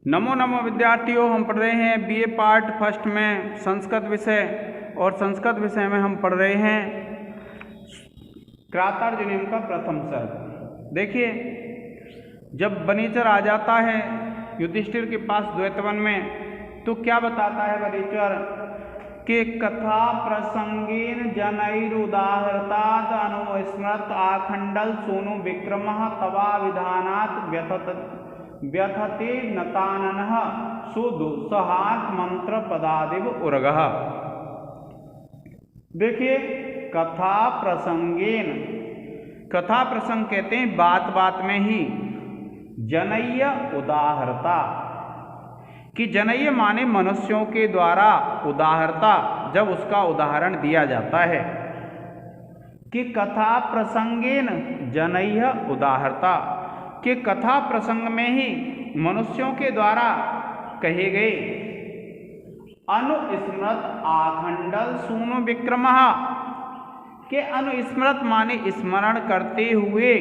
नमो नमो विद्यार्थियों, हम पढ़ रहे हैं बीए पार्ट फर्स्ट में संस्कृत विषय। और संस्कृत विषय में हम पढ़ रहे हैं क्रातार्जुनीयम का प्रथम सर्ग। देखिए, जब बनीचर आ जाता है युधिष्ठिर के पास द्वैतवन में, तो क्या बताता है बनीचर कि कथा प्रसंगेन जनैरुदाहृताद अनुस्मृत आखंडल सोनु विक्रमः तवा विधानात् व्यथते नताननः सुदुस्सहात् मंत्र पदादिव उर्गः। देखिए, कथा प्रसंगेन, कथा प्रसंग कहते हैं बात बात में ही, जनय्य उदाहरता कि जनय्य माने मनुष्यों के द्वारा, उदाहरता जब उसका उदाहरण दिया जाता है कि कथा प्रसंगेन जनय्य उदाहरता, कि कथा प्रसंग में ही मनुष्यों के द्वारा कहे गए अनुस्मृत आखंडल सूनु विक्रमः, के अनुस्मृत माने स्मरण करते हुए,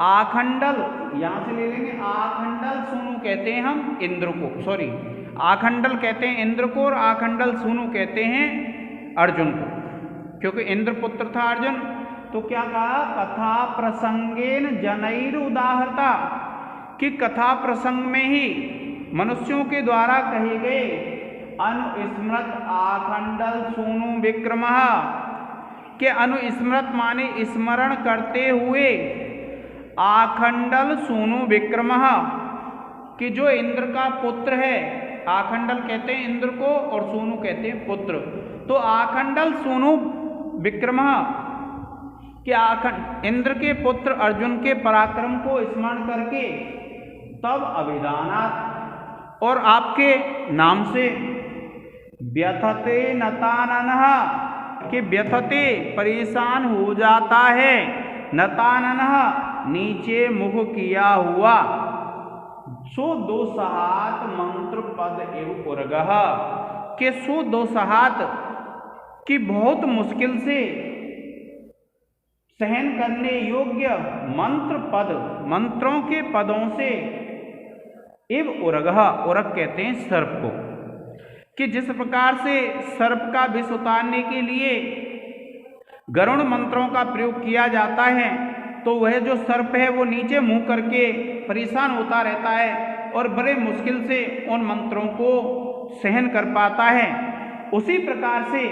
आखंडल यहां से ले लेंगे, आखंडल सूनु कहते हैं हम इंद्र को, सॉरी आखंडल कहते हैं इंद्र को और आखंडल सूनु कहते हैं अर्जुन को, क्योंकि इंद्र पुत्र था अर्जुन। तो क्या कहा, कथा प्रसंगेन जनैर उदाहरता, कि कथा प्रसंग में ही मनुष्यों के द्वारा कहे गए अनुस्मृत आखंडल सूनु विक्रमः, के अनुस्मृत माने स्मरण करते हुए, आखंडल सूनु विक्रमः, कि जो इंद्र का पुत्र है, आखंडल कहते हैं इंद्र को और सूनु कहते हैं पुत्र, तो आखंडल सूनु विक्रमः, कि इंद्र के पुत्र अर्जुन के पराक्रम को स्मरण करके, तब अभिधानात् और आपके नाम से, व्यथते नताननः, कि व्यथते परेशान हो जाता है, नताननः नीचे मुख किया हुआ, सो दो सहात मंत्र पद एवं उर्गः, के सो दो सहात की बहुत मुश्किल से सहन करने योग्य मंत्र पद, मंत्रों के पदों से, एव उर्गः, उर्ग कहते हैं सर्प को, कि जिस प्रकार से सर्प का विष उतारने के लिए गरुड़ मंत्रों का प्रयोग किया जाता है, तो वह जो सर्प है वो नीचे मुंह करके परेशान होता रहता है और बड़े मुश्किल से उन मंत्रों को सहन कर पाता है। उसी प्रकार से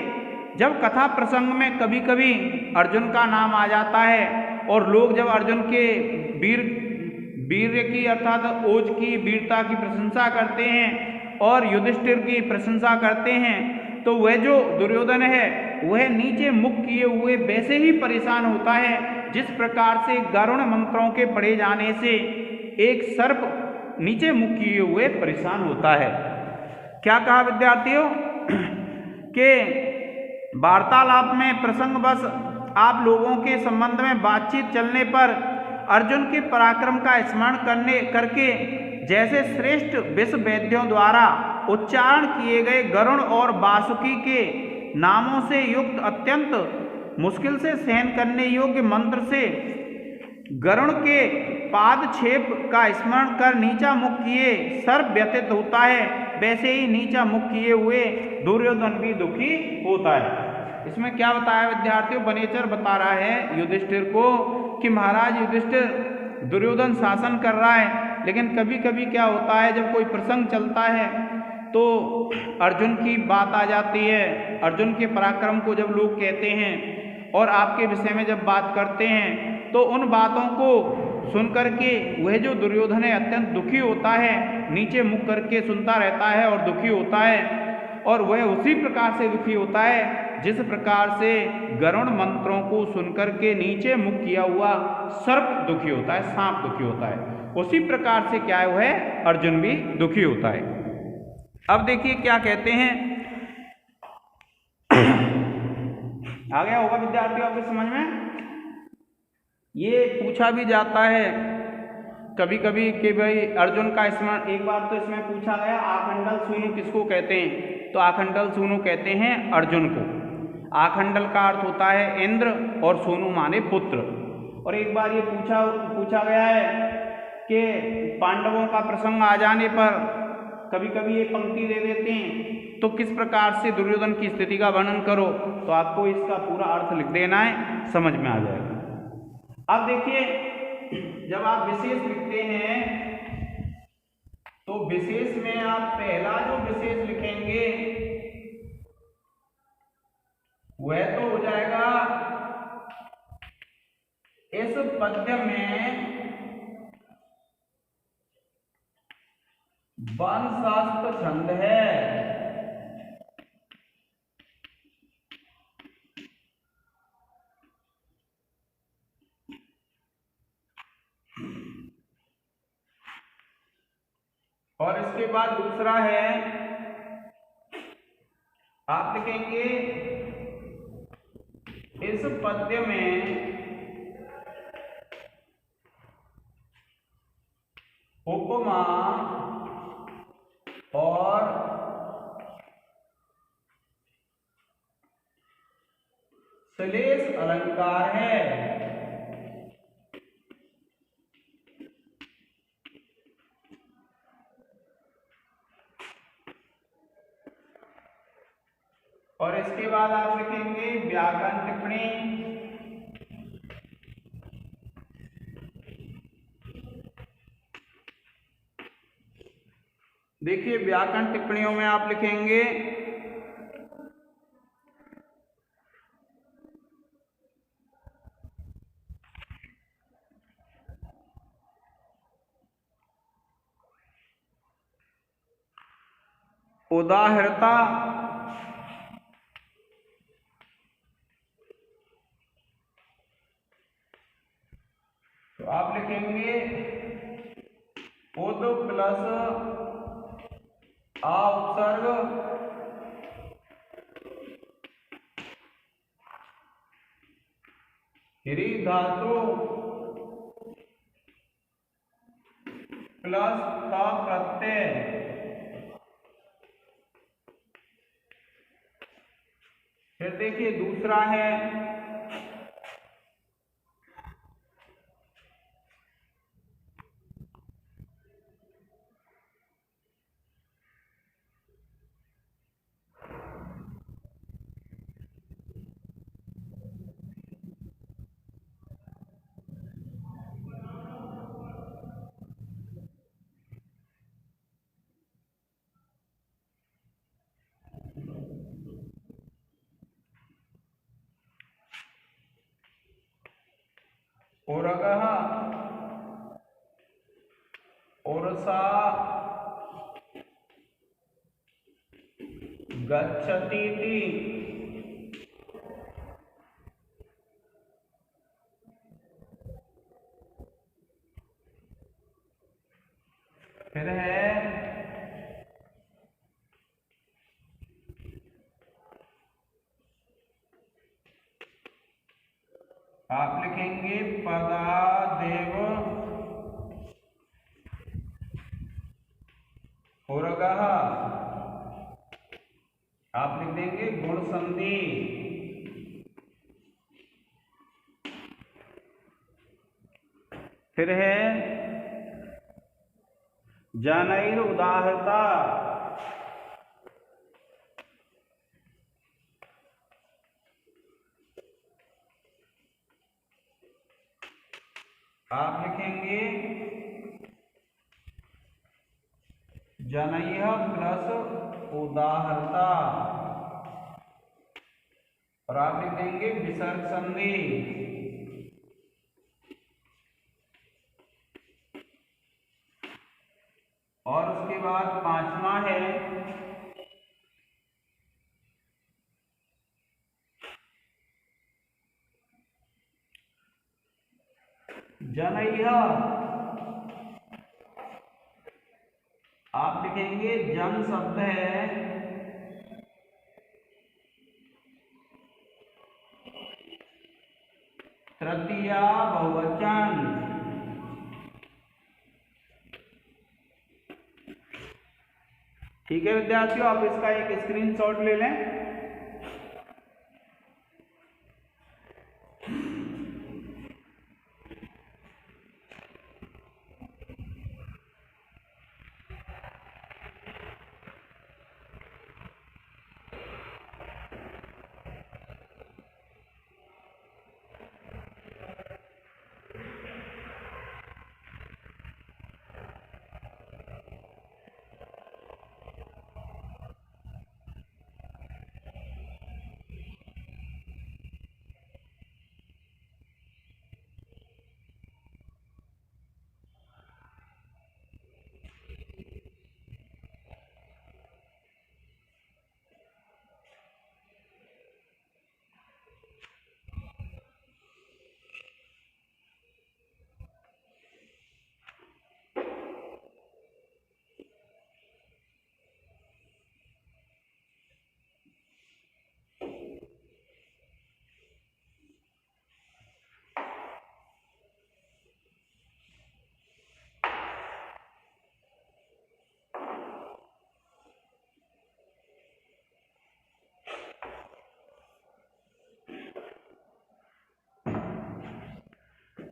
जब कथा प्रसंग में कभी कभी अर्जुन का नाम आ जाता है और लोग जब अर्जुन के वीर्य की अर्थात ओज की, वीरता की प्रशंसा करते हैं और युधिष्ठिर की प्रशंसा करते हैं, तो वह जो दुर्योधन है वह नीचे मुख किए हुए वैसे ही परेशान होता है जिस प्रकार से गरुड़ मंत्रों के पढ़े जाने से एक सर्प नीचे मुख किए हुए परेशान होता है। क्या कहा विद्यार्थियों के वार्तालाप में प्रसंगवश आप लोगों के संबंध में बातचीत चलने पर अर्जुन के पराक्रम का स्मरण करके जैसे श्रेष्ठ विश्व वैद्यों द्वारा उच्चारण किए गए गरुड़ और वासुकी के नामों से युक्त अत्यंत मुश्किल से सहन करने योग्य मंत्र से गरुड़ के पादछेप का स्मरण कर नीचा मुख किए सर्प व्यथित होता है, वैसे ही नीचा मुख किए हुए दुर्योधन भी दुखी होता है। इसमें क्या बताया विद्यार्थियों, बनेचर बता रहा है युधिष्ठिर को कि महाराज युधिष्ठिर, दुर्योधन शासन कर रहा है, लेकिन कभी कभी क्या होता है, जब कोई प्रसंग चलता है तो अर्जुन की बात आ जाती है, अर्जुन के पराक्रम को जब लोग कहते हैं और आपके विषय में जब बात करते हैं, तो उन बातों को सुन करके वह जो दुर्योधन है अत्यंत दुखी होता है, नीचे मुख करके सुनता रहता है और दुखी होता है। और वह उसी प्रकार से दुखी होता है जिस प्रकार से गरुड़ मंत्रों को सुनकर के नीचे मुख किया हुआ सर्प दुखी होता है, सांप दुखी होता है, उसी प्रकार से क्या है, अर्जुन भी दुखी होता है। अब देखिए क्या कहते हैं, आ गया होगा विद्यार्थियों आपके समझ में। ये पूछा भी जाता है कभी कभी कि भाई अर्जुन का स्मरण, एक बार तो इसमें पूछा गया आखंडल सूनु किसको कहते हैं, तो आखंडल सूनु कहते हैं अर्जुन को। आखंडल का अर्थ होता है इंद्र और सूनु माने पुत्र। और एक बार ये पूछा गया है कि पांडवों का प्रसंग आ जाने पर कभी कभी ये पंक्ति दे देते हैं, तो किस प्रकार से दुर्योधन की स्थिति का वर्णन करो, तो आपको इसका पूरा अर्थ लिख देना है, समझ में आ जाएगा। अब देखिए, जब आप विशेष लिखते हैं तो विशेष में आप पहला जो विशेष लिखेंगे वह तो हो जाएगा इस पद्य में वनशास्त्र छंद है। और इसके बाद दूसरा है, आप लिखेंगे इस पद्य में उपमा और श्लेष अलंकार है। और इसके बाद आप लिखेंगे व्याकरण टिप्पणी। देखिए, व्याकरण टिप्पणियों में आप लिखेंगे उदाहरणता, तो आप लिखेंगे उद प्लस आ उपसर्ग ह्री धातु प्लस का प्रत्यय। फिर देखिए दूसरा है उरगः उर्सा गच्छतीति। फिर है आप लिखेंगे पदादेव उरगः, आप लिख देंगे गुण संधि। फिर है जनैर उदाहरता, आप लिखेंगे जनैः प्लस उदाहरता, और आप लिख देंगे विसर्ग संधि। और उसके बाद पांचवा है जनैः, आप लिखेंगे जन शब्द है तृतीया बहुवचन। ठीक है विद्यार्थियों, आप इसका एक स्क्रीनशॉट ले लें।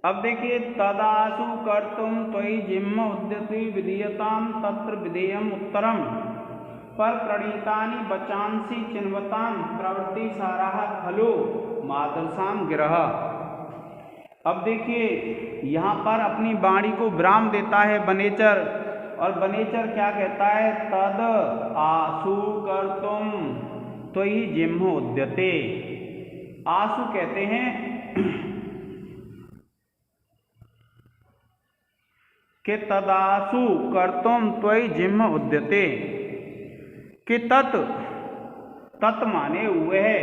अब देखिए, तदासु कर्तुम त्वयि जिह्म उद्यते विधीयताम तत्र विधेयम उत्तरम पर प्रणीतानि वचांसि चिन्वताम प्रवृत्ति साराः खलु मादरसाम गिरह। अब देखिए, यहाँ पर अपनी वाणी को विराम देता है वनेचर, और वनेचर क्या कहता है, तद आसु कर्तुम त्वयि जिह्म उद्यते। आसु कहते हैं कि तदासु कर्तुम त्वयि जिह्म उद्यते, कि तत् माने हुए है,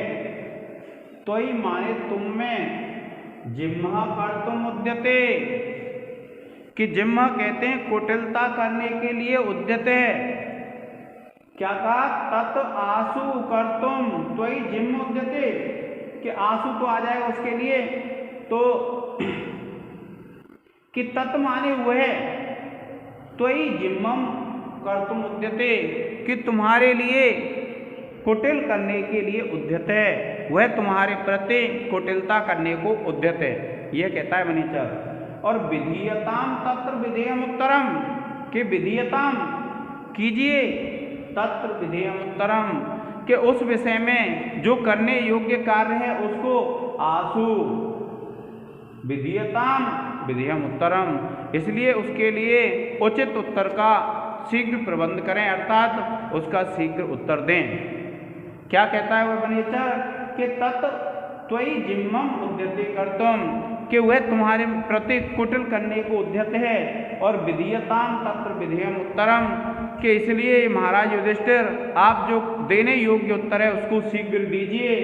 त्वयि माने तुम में, जिह्म कर्तुम उद्यते, कि जिह्म कहते हैं कुटिलता करने के लिए उद्यत है। क्या कहा, तत् आसु कर्तुम त्वयि जिह्म उद्यते, कि आंसू तो आ जाएगा उसके लिए, तो कि तत् माने हुए है, त्वयि जिह्मम कर्तुम उद्यते, कि तुम्हारे लिए कुटिल करने के लिए उद्यत है, वह तुम्हारे प्रति कुटिलता करने को उद्यत है, यह कहता है वनेचर। और विधीयताम तत्र विधेयम उत्तरम, कि विधीयताम कीजिए, तत्र विधेयम उत्तरम, कि उस विषय में जो करने योग्य कार्य है उसको आसु विधीयताम विधेयम उत्तरम, इसलिए उसके लिए उचित उत्तर का शीघ्र प्रबंध करें, अर्थात उसका शीघ्र उत्तर दें। क्या कहता है वह वनेचर, कि तत् त्वयि जिह्मम उद्यते कर्तुम, कि वह तुम्हारे प्रति कुटिल करने को उद्यत है, और विधीयताम तत्र विधेयम उत्तरम, कि इसलिए महाराज युधिष्ठिर आप जो देने योग्य उत्तर है उसको शीघ्र दीजिए।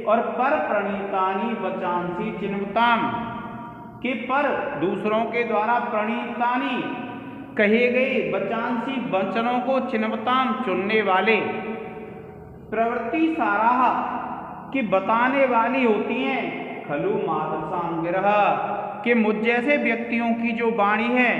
और पर प्रणीतानि वचांसि चिन्वताम, कि पर दूसरों के द्वारा प्रणीतानि कहे गए वचांसी वचनों को चिन्वताम चुनने वाले, प्रवृत्ति साराह कि बताने वाली होती हैं, खलु मादरसाम गिरह, कि मुझ जैसे व्यक्तियों की जो वाणी है,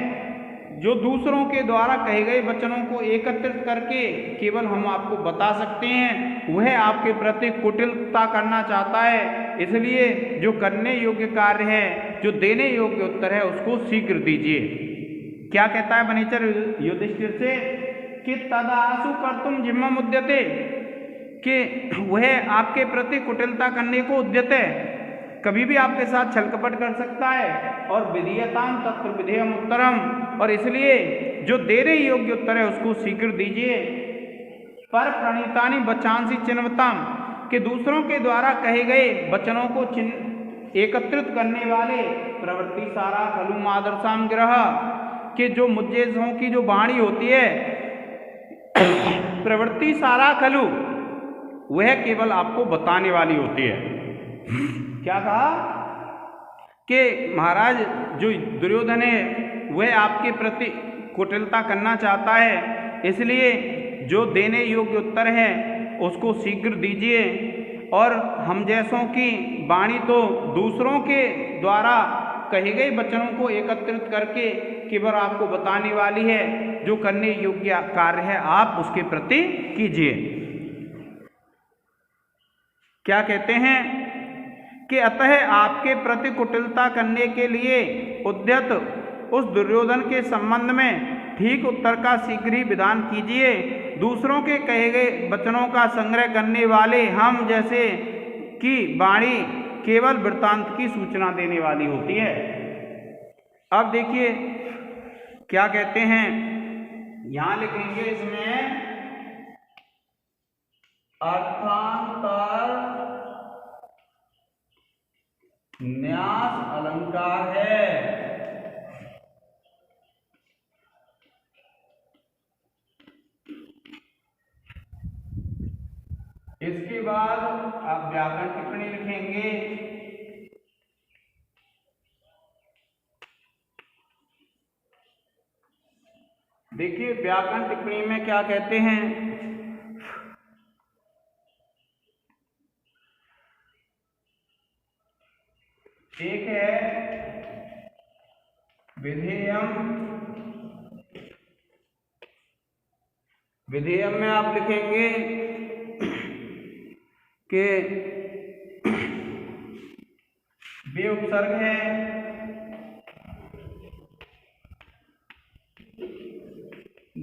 जो दूसरों के द्वारा कहे गए वचनों को एकत्रित करके केवल हम आपको बता सकते हैं, वह आपके प्रति कुटिलता करना चाहता है, इसलिए जो करने योग्य कार्य है, जो देने योग्य उत्तर है उसको शीघ्र दीजिए। क्या कहता है वनेचर युधिष्ठिर से, कि तदासु कर्तुम जिह्मम उद्यते, कि वह आपके प्रति कुटिलता करने को उद्यत है, कभी भी आपके साथ छल कपट कर सकता है, और विधीयताम तत्र विधेयम उत्तरम, और इसलिए जो देने योग्य उत्तर है उसको शीघ्र दीजिए। पर प्रणीतानि वचांसि चिन्वताम, कि दूसरों के द्वारा कहे गए वचनों को एकत्रित करने वाले, प्रवृत्ति सारा खलु मादरसाम गिरह, कि जो मुझेजों की जो वाणी होती है, प्रवृत्ति सारा खलु, वह केवल आपको बताने वाली होती है। क्या कहा, कि महाराज जो दुर्योधन है वह आपके प्रति कुटिलता करना चाहता है, इसलिए जो देने योग्य उत्तर है उसको शीघ्र दीजिए, और हम जैसों की वाणी तो दूसरों के द्वारा कहे गए वचनों को एकत्रित करके केवल आपको बताने वाली है, जो करने योग्य कार्य है आप उसके प्रति कीजिए। क्या कहते हैं, कि अतः आपके प्रति कुटिलता करने के लिए उद्यत उस दुर्योधन के संबंध में ठीक उत्तर का शीघ्र ही विधान कीजिए। दूसरों के कहे गए वचनों का संग्रह करने वाले हम जैसे की वाणी केवल वृत्तांत की सूचना देने वाली होती है। अब देखिए क्या कहते हैं, यहां लिखेंगे इसमें अर्थांतर न्यास अलंकार है। इसके बाद आप व्याकरण टिप्पणी लिखेंगे। देखिए व्याकरण टिप्पणी में क्या कहते हैं, एक है विधेयम, विधेयम में आप लिखेंगे कि वे उपसर्ग है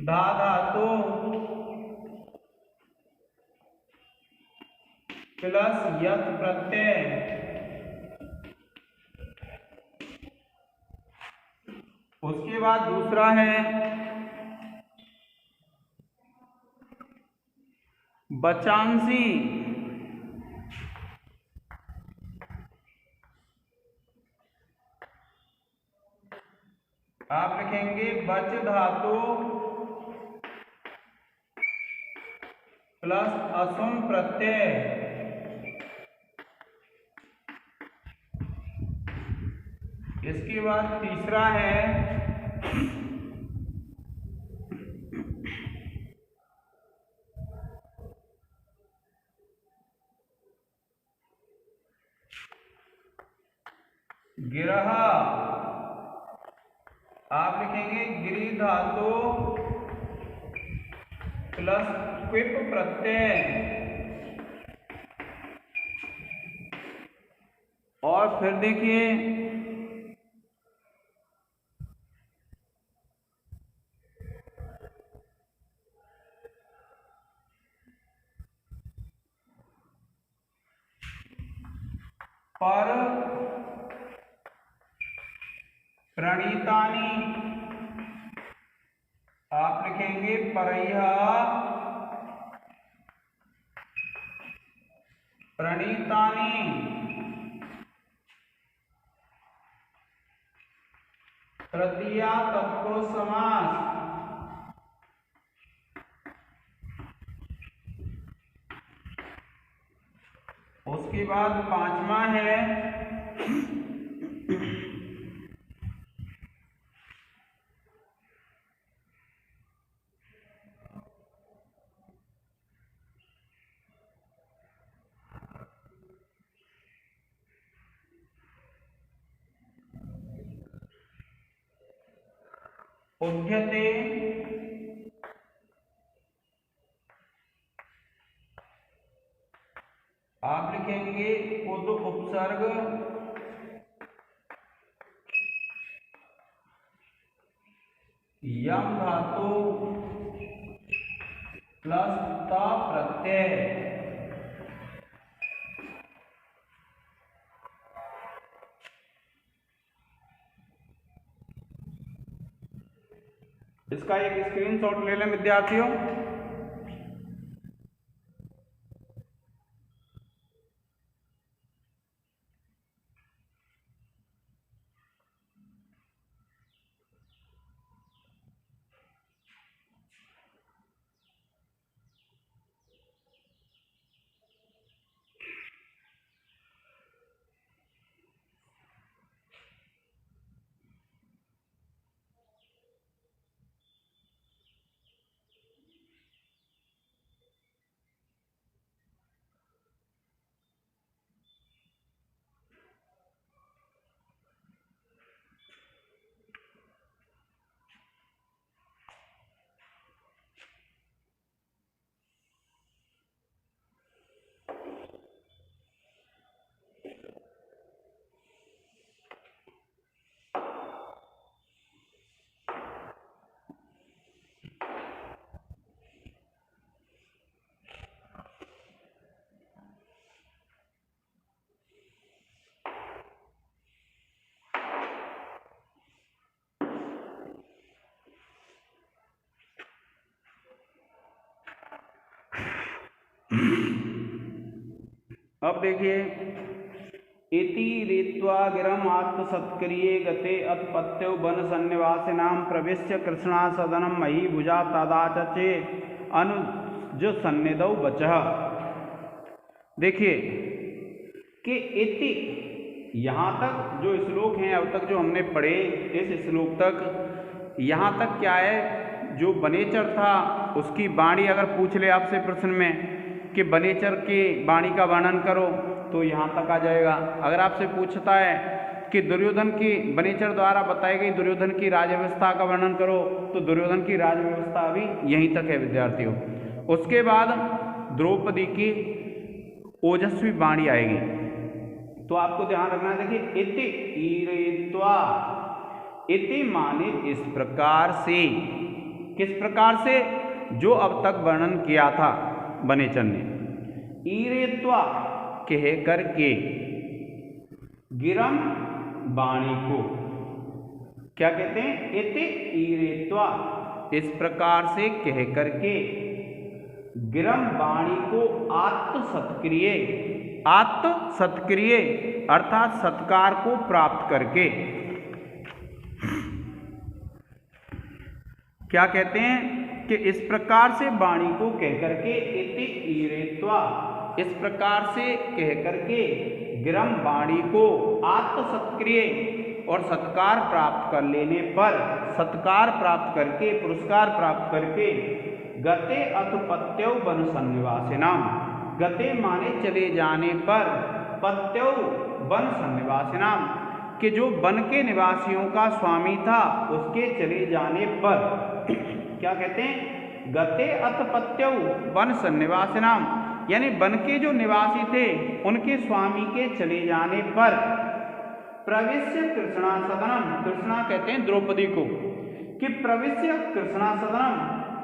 धा धातु प्लस यत प्रत्यय उसके बाद दूसरा है बचांसी आप लिखेंगे बच धातु प्लस असुन प्रत्यय इसके बाद तीसरा है गिरह आप लिखेंगे गिरी धातु प्लस क्विप प्रत्यय और फिर देखिए पर प्रणीतानि आप लिखेंगे परह्य प्रणीतानि तृतीया तत्पुरुष समास उसके बाद पांचवा है उद्यते आप लिखेंगे उद उपसर्ग यम धातु प्लस त प्रत्यय इसका एक स्क्रीनशॉट ले लें विद्यार्थियों। अब देखिए इति रीत्वा गिरम आत्मसत्क्रिये गते अत्पत्यो वन सन्निवासिनां प्रविश्य कृष्णा सदनम मही भुजा तदाचे अनुज सन्निधौ बचः। देखिए कि इति यहाँ तक जो श्लोक हैं अब तक जो हमने पढ़े इस श्लोक तक यहाँ तक क्या है, जो बनेचर था उसकी वाणी अगर पूछ ले आपसे प्रश्न में कि बनेचर की वाणी का वर्णन करो तो यहाँ तक आ जाएगा। अगर आपसे पूछता है कि दुर्योधन की बनेचर द्वारा बताई गई दुर्योधन की राज व्यवस्था का वर्णन करो तो दुर्योधन की राज व्यवस्था अभी यहीं तक है विद्यार्थियों। उसके बाद द्रौपदी की ओजस्वी वाणी आएगी तो आपको ध्यान रखना है। देखिए इति ईरित्वा, इति माने इस प्रकार से, किस प्रकार से? जो अब तक वर्णन किया था बनेचर ने। ईरेत्वा कह करके गिरम वाणी को क्या कहते हैं? इति ईरेत्वा, इस प्रकार से कह करके गिरम वाणी को आत्म सत्क्रिय अर्थात सत्कार को प्राप्त करके क्या कहते हैं कि इस प्रकार से वाणी को कह करके इति ईरेत्वा, इस प्रकार से कह करके गिरम वाणी को आत्म सत्क्रिय और सत्कार प्राप्त कर लेने पर, सत्कार प्राप्त करके, पुरस्कार प्राप्त करके गते अथ पत्यौ वन सन्निवासिनाम, गते माने चले जाने पर, पत्यौ वन सन्निवासिनाम कि जो वन के निवासियों का स्वामी था उसके चले जाने पर क्या कहते हैं? गते अथ पत्यौ वन सन्निवासिनाम, यानी वन के जो निवासी थे उनके स्वामी के चले जाने पर प्रविश्य कृष्णा सदनम, कृष्णा कहते हैं द्रौपदी को, कि प्रविश्य कृष्णा सदनम,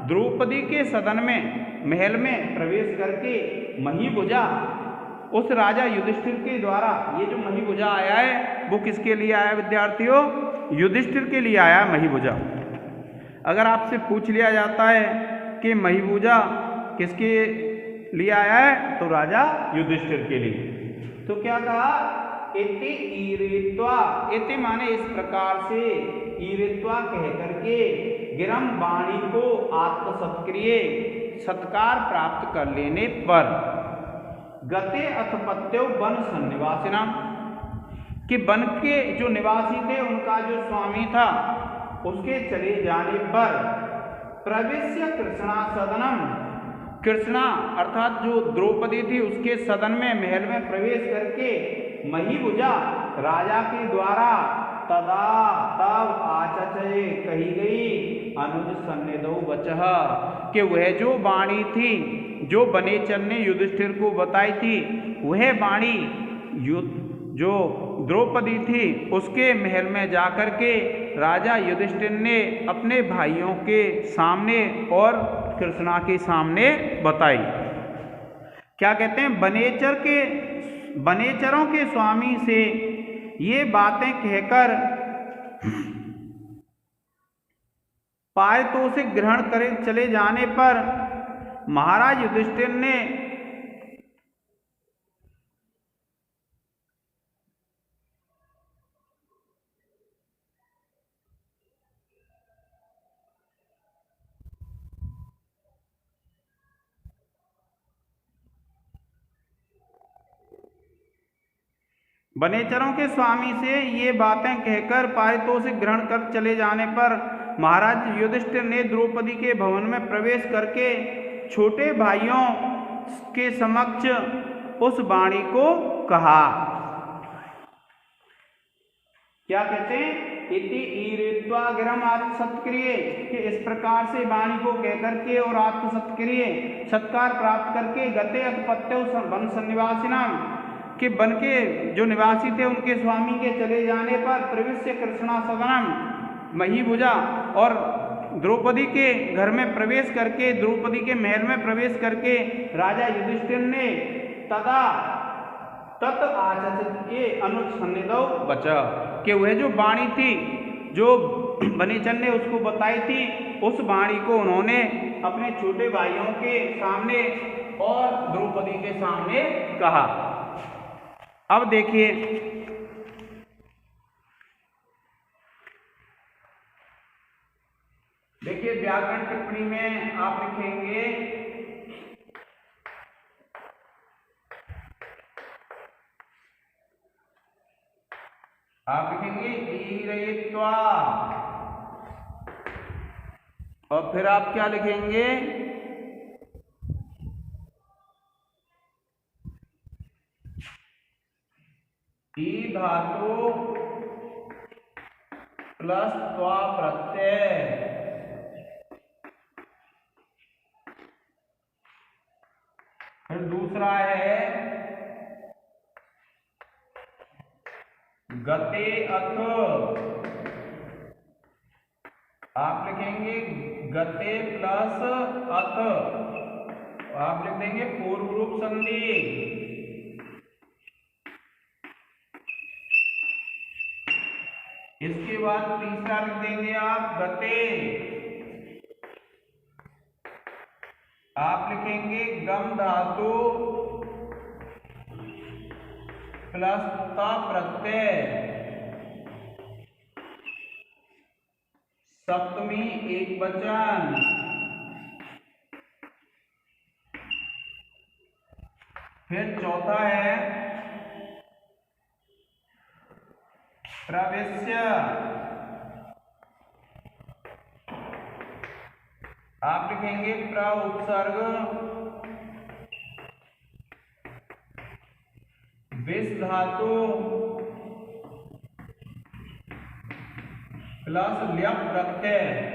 द्रौपदी के सदन में, महल में प्रवेश करके महीभुजा, उस राजा युधिष्ठिर के द्वारा, ये जो महीभुजा आया है वो किसके लिए आया विद्यार्थियों? युधिष्ठिर के लिए आया महीभुजा। अगर आपसे पूछ लिया जाता है कि महीभुजा किसके लिए आया है, तो राजा युधिष्ठिर के लिए। तो क्या कहा? इति ईरित्वा, इति माने इस प्रकार से, ईरित्वा कह करके गिरम वाणी को आत्म सत्क्रिय सत्कार प्राप्त कर लेने पर गते अथ पत्यौ वन सन्निवासिनाम, कि वन के जो निवासी थे उनका जो स्वामी था उसके चले जाने पर प्रविश्य कृष्णा सदनम, कृष्णा अर्थात जो द्रौपदी थी उसके सदन में, महल में प्रवेश करके महीभुजा राजा के द्वारा तदा तब आचचये कही गई अनुज सन्निधौ वचः, कि वह जो वाणी थी जो बनेचर ने युधिष्ठिर को बताई थी, वह वाणी जो द्रौपदी थी उसके महल में जाकर के राजा युधिष्ठिर ने अपने भाइयों के सामने और कृष्णा के सामने बताई। क्या कहते हैं? बनेचरों के स्वामी से ये बातें कहकर पारितोषिक ग्रहण करे चले जाने पर महाराज युधिष्ठिर ने बनेचरों के स्वामी से ये बातें कहकर पारितोषिक ग्रहण कर चले जाने पर महाराज युधिष्ठिर ने द्रौपदी के भवन में प्रवेश करके छोटे भाइयों के समक्ष उस वाणी को कहा। क्या कहते हैं? इति ईरित्वा गिरम आत्म सत्क्रिय, कि इस प्रकार से वाणी को कह करके और आत्म सत्क्रिय सत्कार प्राप्त करके गते अथ पत्यौ वन सन्निवासिनाम, कि वन के जो निवासी थे उनके स्वामी के चले जाने पर प्रविश्य कृष्णा सदनम, महीभुजा और द्रौपदी के घर में प्रवेश करके, द्रौपदी के महल में प्रवेश करके राजा युधिष्ठिर ने तदा तत् आचचये अनुज सन्निधौ वचः, कि वह जो वाणी थी जो बनेचर ने उसको बताई थी, उस वाणी को उन्होंने अपने छोटे भाइयों के सामने और द्रौपदी के सामने कहा। अब देखिए व्याकरण टिप्पणी में आप लिखेंगे ईरयित्वा, और फिर आप क्या लिखेंगे? ई धातु प्लस त्वा प्रत्यय, फिर दूसरा है गते अथ, आप लिखेंगे गते प्लस अथ, आप लिख देंगे पूर्व रूप संधि। इसके बाद तीसरा लिख देंगे आप गते, आप लिखेंगे गम धातु प्लस ता प्रत्यय, सप्तमी एक वचन। फिर चौथा है प्रवेश्य, आप लिखेंगे प्र उपसर्ग विस धातु प्लस ल्यप प्रत्यय।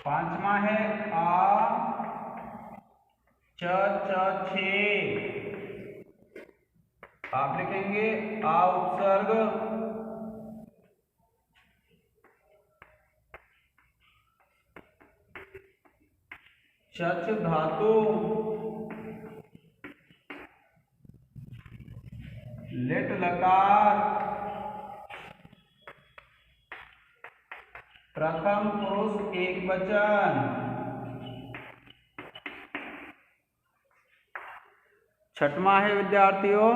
पांचवा है आ च छे, आप लिखेंगे आ उपसर्ग चच धातु लिट लकार प्रथम पुरुष एक वचन। छठवां है विद्यार्थियों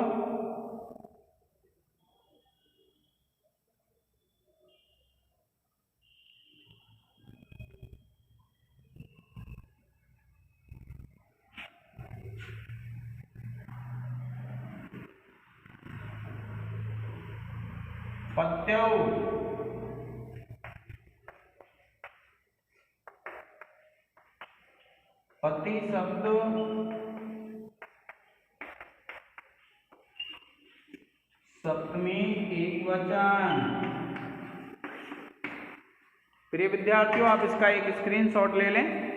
पत्यौ, पति शब्द सप्तमी एक वचन। प्रिय विद्यार्थियों, आप इसका एक स्क्रीनशॉट ले लें।